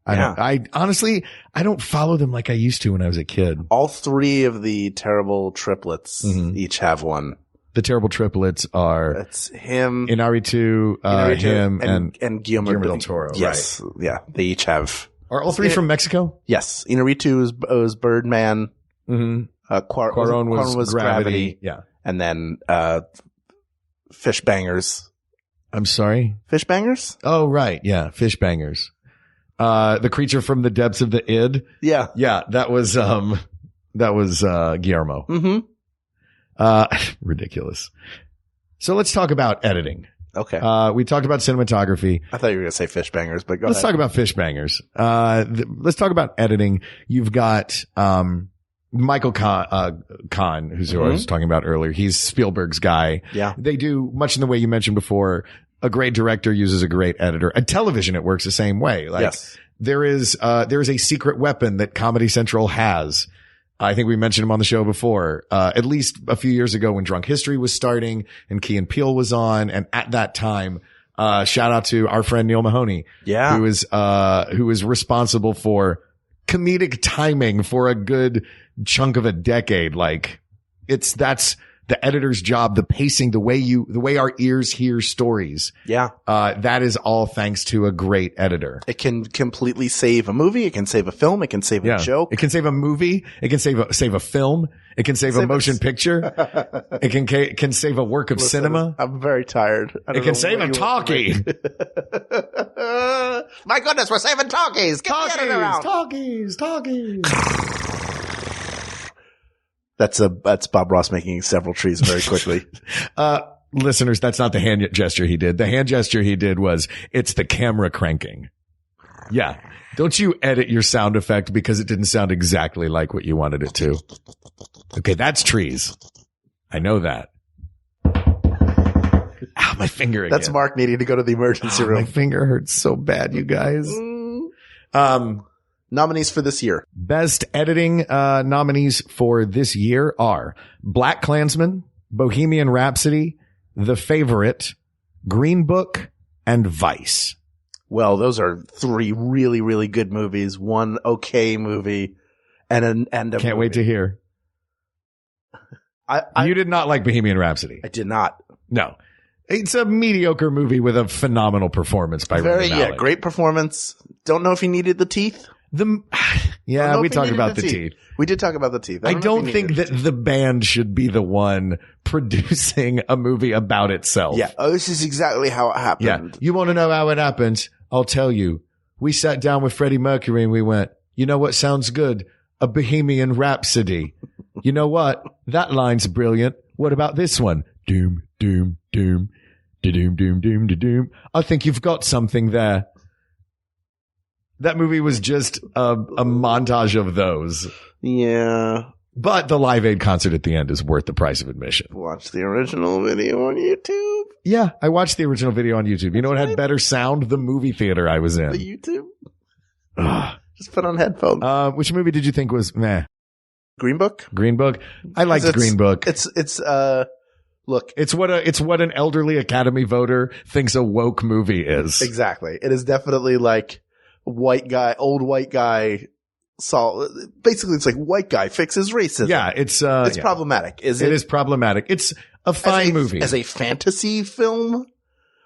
I honestly, I don't follow them like I used to when I was a kid. All three of the terrible triplets each have one. The terrible triplets are it's him, Inarritu, him, and Guillermo del Toro. Yes, right. Yeah, they each have. Are all three from Mexico? Yes, Inarritu was Birdman. Cuarón was Gravity. Yeah, and then Fish Bangers. I'm sorry, Fish Bangers. Oh right, yeah, Fish Bangers. The creature from the depths of the id. Yeah, that was Guillermo. Ridiculous. So let's talk about editing. Okay. We talked about cinematography. I thought you were going to say Fish Bangers, but let's talk about Fish Bangers. Let's talk about editing. You've got, Michael Kahn, who I was talking about earlier. He's Spielberg's guy. Yeah. They do much in the way you mentioned before, a great director uses a great editor. At television, it works the same way. Like Yes. there is a secret weapon that Comedy Central has. I think we mentioned him on the show before, at least a few years ago when Drunk History was starting and Key and Peele was on. And at that time, shout out to our friend Neil Mahoney. Yeah. Who is responsible for comedic timing for a good chunk of a decade. Like that's the editor's job, the pacing, the way our ears hear stories. Yeah. That is all thanks to a great editor. It can completely save a movie. It can save a film. It can save a joke. It can save a movie. It can save a film. It can save a motion picture. It can save a work of cinema. I'm very tired. It can save a talkie. My goodness, we're saving talkies. Get the editor out. Talkies. That's Bob Ross making several trees very quickly. Listeners, that's not the hand gesture he did. The hand gesture he did was, it's the camera cranking. Yeah. Don't you edit your sound effect because it didn't sound exactly like what you wanted it to. Okay, that's trees. I know that. Ow, my finger again. That's Mark needing to go to the emergency room. My finger hurts so bad, you guys. Nominees for this year. Best editing nominees for this year are Black Klansman, Bohemian Rhapsody, The Favorite, Green Book, and Vice. Well, those are three really, really good movies. One okay movie and a Can't wait to hear. You did not like Bohemian Rhapsody. I did not. No. It's a mediocre movie with a phenomenal performance by Rami Malek. Great performance. Don't know if he needed the teeth. Yeah, we talked about the teeth. We did talk about the teeth. I don't think that the band should be the one producing a movie about itself. Yeah. Oh, this is exactly how it happened. Yeah. You want to know how it happened? I'll tell you. We sat down with Freddie Mercury and we went, you know what sounds good? A Bohemian Rhapsody. You know what? That line's brilliant. What about this one? Doom, doom, doom, da-doom, doom, doom, da-doom. I think you've got something there. That movie was just a montage of those. Yeah. But the Live Aid concert at the end is worth the price of admission. Watch the original video on YouTube. Yeah, I watched the original video on YouTube. You know what had better sound? The movie theater I was in. The YouTube? Just put on headphones. Which movie did you think was meh? Green Book? Green Book? I liked Green Book. Look. It's what an elderly Academy voter thinks a woke movie is. Exactly. It is definitely like old white guy basically it's like white guy fixes racism. Yeah, it's problematic. It is problematic. It's a fine movie. As a fantasy film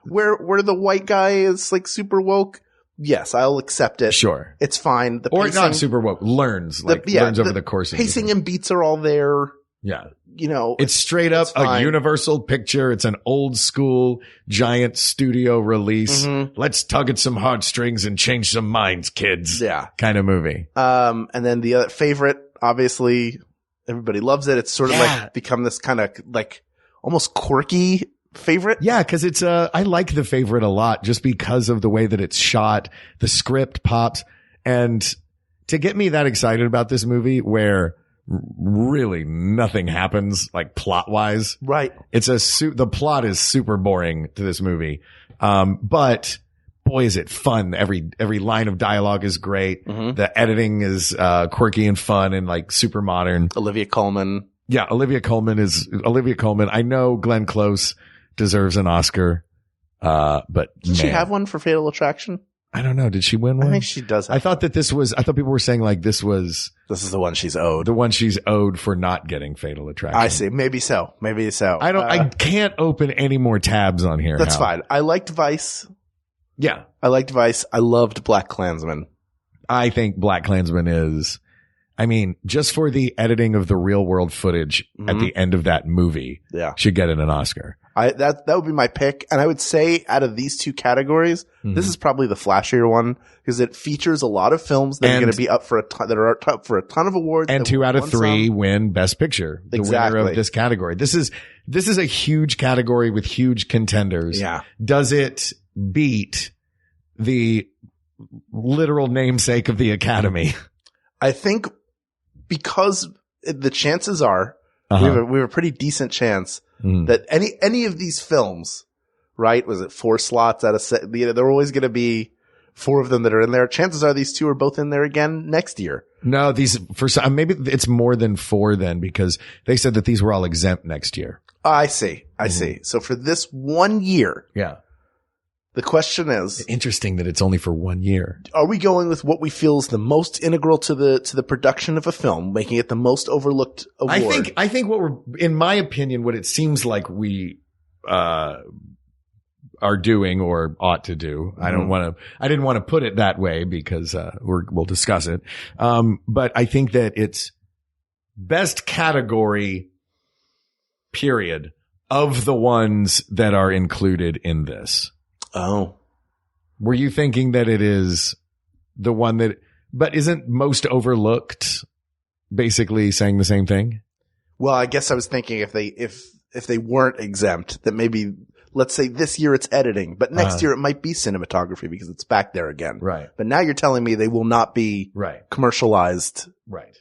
where the white guy is like super woke, yes, I'll accept it. Sure. It's fine. Or not super woke, learns over the course of pacing and beats are all there. Yeah. You know, it's straight up a Universal picture. It's an old school giant studio release. Mm-hmm. Let's tug at some heartstrings and change some minds, kids. Yeah. Kind of movie. And then the other favorite, obviously everybody loves it. It's sort of like become this kind of like almost quirky favorite. Yeah. Cause it's, I like The Favorite a lot just because of the way that it's shot. The script pops, and to get me that excited about this movie where really nothing happens like plot wise. Right. It's the plot is super boring to this movie. But boy, is it fun. Every line of dialogue is great. Mm-hmm. The editing is, quirky and fun and like super modern. Olivia Colman. Yeah. Olivia Colman. I know Glenn Close deserves an Oscar. But did she have one for Fatal Attraction? I don't know. Did she win one? I think she does. I thought people were saying like this is the one she's owed. The one she's owed for not getting Fatal Attraction. I see. Maybe so. I can't open any more tabs on here. That's fine. I liked Vice. Yeah. I liked Vice. I loved Black Klansman. I think Black Klansman is, just for the editing of the real world footage at the end of that movie, should get an Oscar. That would be my pick. And I would say out of these two categories, this is probably the flashier one because it features a lot of films that are going to be up for a ton of awards. And 2 out of 3 win Best Picture. The winner of this category. This is a huge category with huge contenders. Yeah. Does it beat the literal namesake of the Academy? I think because the chances are we have a pretty decent chance that any of these films right? Was it 4 slots out of set? There were always going to be 4 of them that are in there. Chances are these 2 are both in there again next year. No, these for some, maybe it's more than 4 then, because they said that these were all exempt next year. I see. So for this 1 year. Yeah. The question is, interesting that it's only for 1 year. Are we going with what we feel is the most integral to the production of a film, making it the most overlooked award? I think what we're, in my opinion, what it seems like we, are doing or ought to do. I didn't want to put it that way because, we'll discuss it. But I think that it's best category period of the ones that are included in this. Oh, were you thinking that it is the one that, but isn't most overlooked basically saying the same thing? Well, I guess I was thinking if they weren't exempt, that maybe, let's say this year it's editing, but next year it might be cinematography because it's back there again. Right. But now you're telling me they will not be commercialized. Right.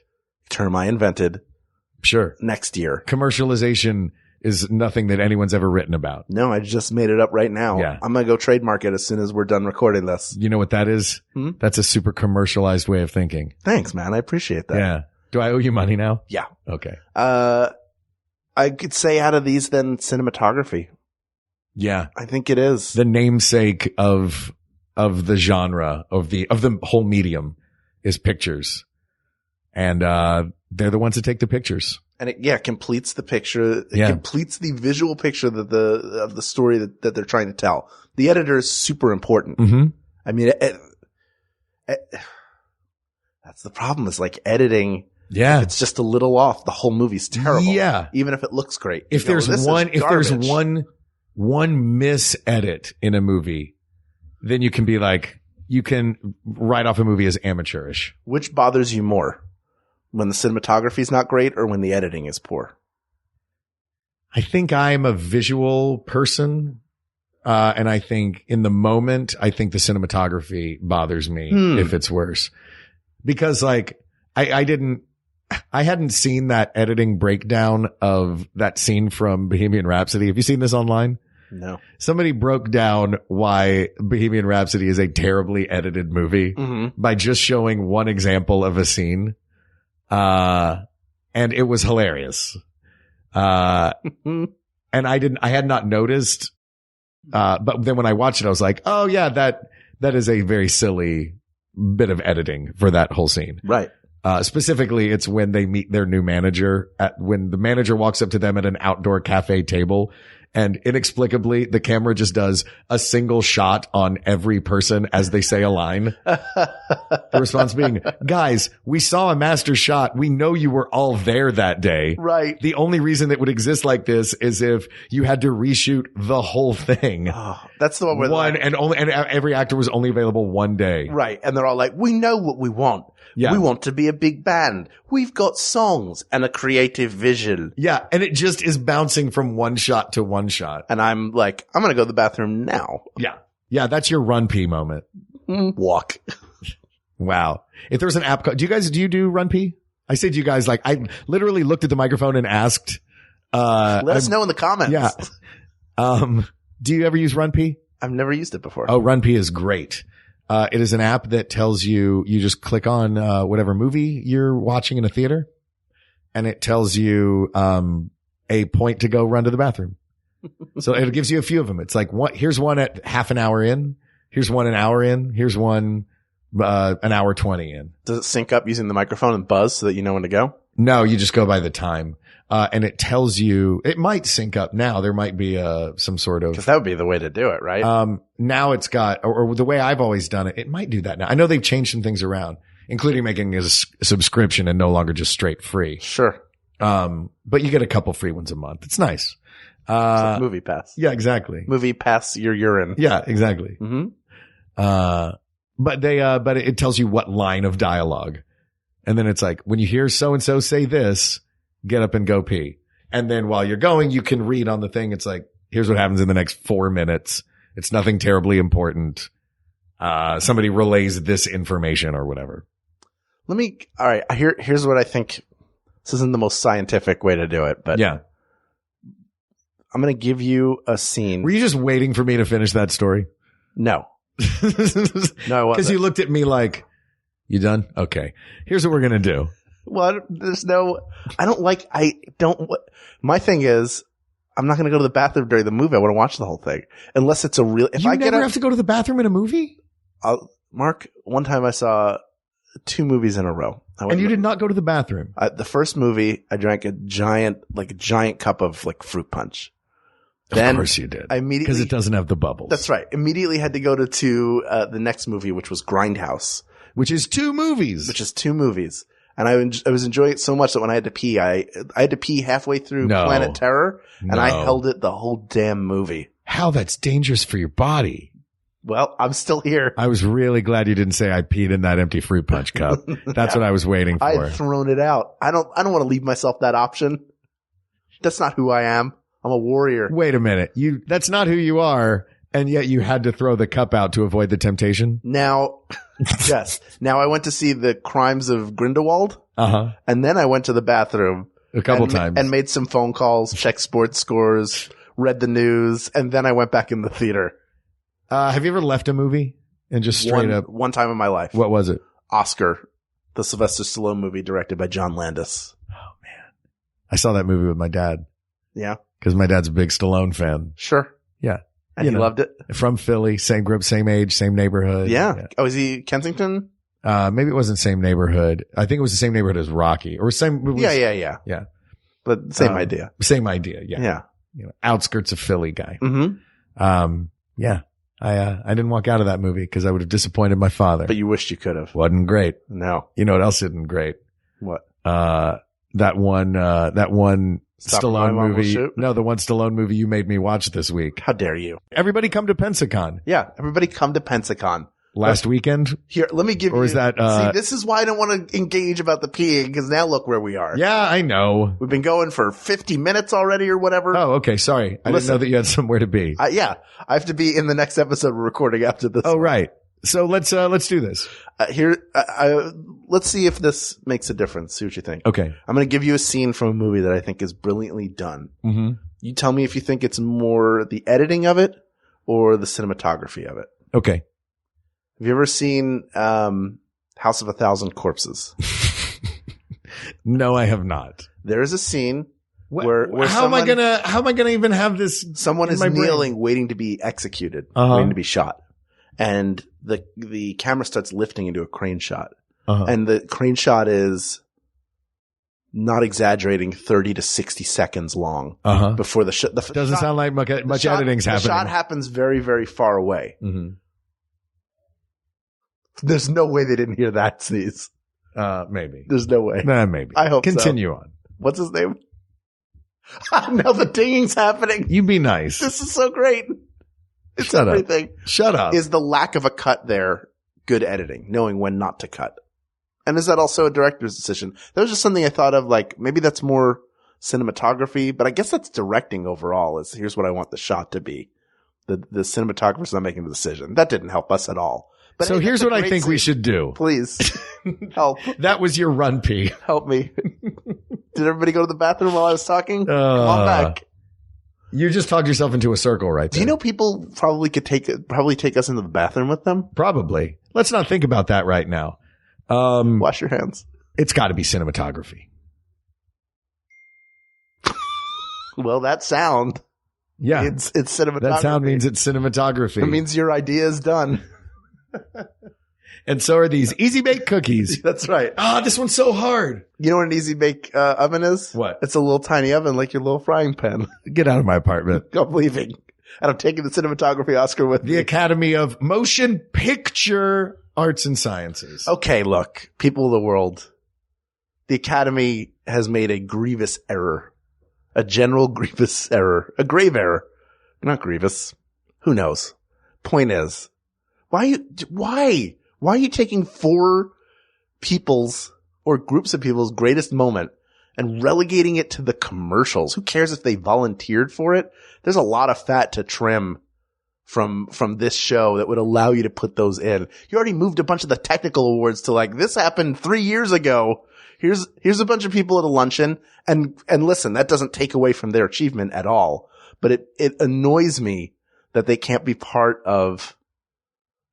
Term I invented. Sure. Next year. Commercialization is nothing that anyone's ever written about. No, I just made it up right now. Yeah. I'm going to go trademark it as soon as we're done recording this. You know what that is? That's a super commercialized way of thinking. Thanks, man. I appreciate that. Yeah. Do I owe you money now? Yeah. Okay. I could say out of these then cinematography. Yeah. I think it is. The namesake of the genre, of the whole medium is pictures. And, they're the ones that take the pictures. And it completes the picture. It completes the visual picture of the story that they're trying to tell. The editor is super important. Mm-hmm. I mean, that's the problem is like editing. Yeah. If it's just a little off, the whole movie's terrible. Yeah. Even if it looks great. If there's one mis-edit in a movie, then you can be like, you can write off a movie as amateurish. Which bothers you more? When the cinematography is not great or when the editing is poor? I think I'm a visual person. And I think in the moment, I think the cinematography bothers me if it's worse. Because like, I hadn't seen that editing breakdown of that scene from Bohemian Rhapsody. Have you seen this online? No. Somebody broke down why Bohemian Rhapsody is a terribly edited movie by just showing one example of a scene. And it was hilarious. And I had not noticed. But then when I watched it, I was like, oh yeah, that is a very silly bit of editing for that whole scene. Right. Specifically, it's when they meet their new manager when the manager walks up to them at an outdoor cafe table. And inexplicably, the camera just does a single shot on every person as they say a line. The response being, guys, we saw a master shot. We know you were all there that day. Right. The only reason it would exist like this is if you had to reshoot the whole thing. Oh, that's the one where and every actor was only available one day. Right. And they're all like, we know what we want. Yeah. We want to be a big band. We've got songs and a creative vision. Yeah. And it just is bouncing from one shot to one shot. And I'm like, I'm going to go to the bathroom now. Yeah. Yeah. That's your run pee moment. Walk. Wow. If there's an app, do you do run pee? I said you guys, like, I literally looked at the microphone and asked, let us know in the comments. Yeah. Do you ever use run pee? I've never used it before. Oh, run pee is great. It is an app that tells you just click on, whatever movie you're watching in a theater and it tells you, a point to go run to the bathroom. So it gives you a few of them. It's like here's one at half an hour in. Here's one an hour in. Here's one, an hour 20 in. Does it sync up using the microphone and buzz so that you know when to go? No, you just go by the time. And it tells you, it might sync up now. There might be, some sort of. Cause that would be the way to do it, right? Now it's got, or the way I've always done it, it might do that now. I know they've changed some things around, including making a subscription and no longer just straight free. Sure. But you get a couple free ones a month. It's nice. It's like Movie Pass. Yeah, exactly. Movie Pass your urine. Yeah, exactly. Mm-hmm. But it tells you what line of dialogue. And then it's like, when you hear so-and-so say this, get up and go pee. And then while you're going, you can read on the thing. It's like, here's what happens in the next 4 minutes. It's nothing terribly important. Somebody relays this information or whatever. All right. Here's what I think. This isn't the most scientific way to do it, but yeah, I'm going to give you a scene. Were you just waiting for me to finish that story? No. No, I wasn't. Because you looked at me like, you done? Okay. Here's what we're going to do. Well, my thing is, I'm not going to go to the bathroom during the movie. I want to watch the whole thing. Unless it's a real, if you I never have to go to the bathroom in a movie? Mark, one time I saw 2 movies in a row. And you did not go to the bathroom? The first movie, I drank a giant cup of like fruit punch. Of course you did. Because it doesn't have the bubbles. That's right. Immediately had to go to the next movie, which was Grindhouse. Which is 2 movies. And I was enjoying it so much that when I had to pee, I had to pee halfway through Planet Terror, and I held it the whole damn movie. How that's dangerous for your body. Well, I'm still here. I was really glad you didn't say I peed in that empty fruit punch cup. That's what I was waiting for. I had thrown it out. I don't want to leave myself that option. That's not who I am. I'm a warrior. Wait a minute. That's not who you are, and yet you had to throw the cup out to avoid the temptation? Now, yes. Now I went to see The Crimes of Grindelwald. And then I went to the bathroom a couple times and made some phone calls, checked sports scores, read the news, and then I went back in the theater. Have you ever left a movie and just straight up? One time in my life. What was it? Oscar, the Sylvester Stallone movie directed by John Landis. Oh man. I saw that movie with my dad. Yeah. Because my dad's a big Stallone fan. Sure. Yeah. And he loved it? From Philly, same group, same age, same neighborhood. Yeah. Oh, is he Kensington? Maybe it wasn't same neighborhood. I think it was the same neighborhood as Rocky or same. Yeah. But same idea. Same idea. Yeah. Yeah. Outskirts of Philly guy. Mm-hmm. Yeah. I didn't walk out of that movie because I would have disappointed my father. But you wished you could have. Wasn't great. No. You know what else isn't great? What? That one Stop Stallone movie. No, the one Stallone movie you made me watch this week. How dare you? Everybody come to Pensacon. Yeah. Everybody come to Pensacon. Last weekend? Here, let me give you. Or is that, see, this is why I don't want to engage about the peeing, because now look where we are. Yeah, I know. We've been going for 50 minutes already or whatever. Oh, okay. Sorry. I didn't know that you had somewhere to be. Yeah. I have to be in the next episode we're recording after this. Oh, right. So let's do this. Let's see if this makes a difference. See what you think. Okay. I'm going to give you a scene from a movie that I think is brilliantly done. Mm-hmm. You tell me if you think it's more the editing of it or the cinematography of it. Okay. Have you ever seen House of a Thousand Corpses? No, I have not. There is a scene where how am I gonna even have this? Someone is kneeling, waiting to be executed, waiting to be shot, and the camera starts lifting into a crane shot, and the crane shot is, not exaggerating, 30 to 60 seconds long before the shot. Doesn't sound like much editing's happening. The shot happens very, very far away. Mm-hmm. There's no way they didn't hear that sneeze. Maybe. There's no way. Nah, maybe. I hope Continue on. What's his name? Now the dinging's happening. You be nice. This is so great. It's Shut everything. Up. Shut up. Is the lack of a cut there good editing, knowing when not to cut? And is that also a director's decision? That was just something I thought of, like, maybe that's more cinematography, but I guess that's directing overall, is here's what I want the shot to be. The cinematographer's not making the decision. That didn't help us at all. But so here's what I think we should do. Please. Help. That was your run pee. Help me. Did everybody go to the bathroom while I was talking? Come on back. You just talked yourself into a circle right there. Do you know people probably could take us into the bathroom with them? Probably. Let's not think about that right now. Wash your hands. It's got to be cinematography. Well, that sound. Yeah. It's cinematography. That sound means it's cinematography. It means your idea is done. And so are these easy bake cookies. That's right. This one's so hard. You know what an easy bake oven is? What? It's a little tiny oven like your little frying pan. Get out of my apartment. I'm leaving. And I'm taking the cinematography Oscar with me. The Academy of Motion Picture Arts and Sciences. Okay, look, people of the world. The Academy has made a grievous error. A general grievous error. A grave error. Not grievous. Who knows? Point is, why are you taking 4 people's or groups of people's greatest moment and relegating it to the commercials? Who cares if they volunteered for it? There's a lot of fat to trim from this show that would allow you to put those in. You already moved a bunch of the technical awards to, like, this happened 3 years ago. Here's a bunch of people at a luncheon, and listen, that doesn't take away from their achievement at all. but it annoys me that they can't be part of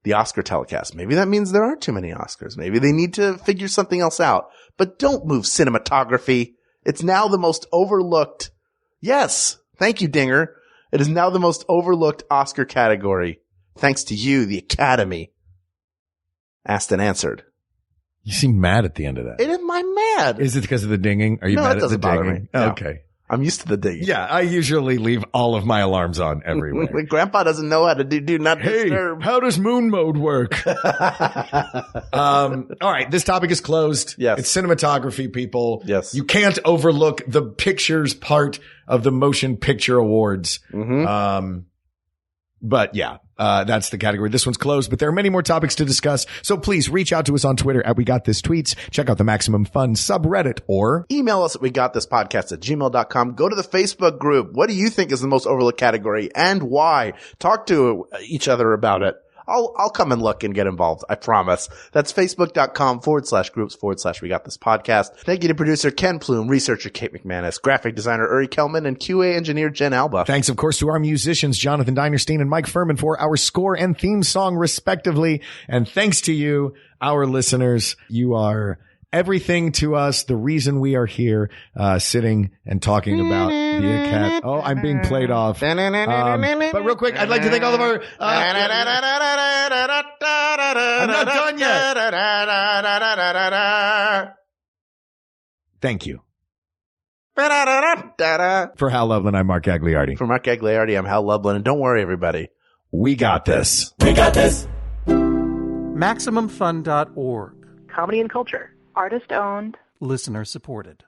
the Oscar telecast. Maybe that means there aren't too many Oscars. Maybe they need to figure something else out. But don't move cinematography. It's now the most overlooked. Yes. Thank you, Dinger. It is now the most overlooked Oscar category. Thanks to you, the Academy. Asked and answered. You seem mad at the end of that. Am I mad? Is it because of the dinging? Are you mad at the dinging? No. Okay. I'm used to the dinging. Yeah, I usually leave all of my alarms on everywhere. Grandpa doesn't know how to do not disturb. How does moon mode work? All right, this topic is closed. Yes. It's cinematography, people. Yes. You can't overlook the pictures part of the Motion Picture Awards. Mm-hmm. But yeah, that's the category. This one's closed, but there are many more topics to discuss. So please reach out to us on Twitter at We Got This Tweets. Check out the Maximum Fun subreddit or email us at wegotThisPodcast@gmail.com. Go to the Facebook group. What do you think is the most overlooked category and why? Talk to each other about it. I'll come and look and get involved. I promise. That's facebook.com/groups/We Got This Podcast. Thank you to producer Ken Plume, researcher Kate McManus, graphic designer Uri Kelman, and QA engineer Jen Alba. Thanks, of course, to our musicians, Jonathan Dinerstein and Mike Furman, for our score and theme song, respectively. And thanks to you, our listeners. You are everything to us, the reason we are here, sitting and talking about the Academy. Oh, I'm being played off. But real quick, I'd like to thank all of our, I'm not done yet. Thank you. For Hal Lublin, I'm Mark Gagliardi. For Mark Gagliardi, I'm Hal Lublin. And don't worry, everybody. We got this. We got this. MaximumFun.org. Comedy and culture. Artist owned. Listener supported.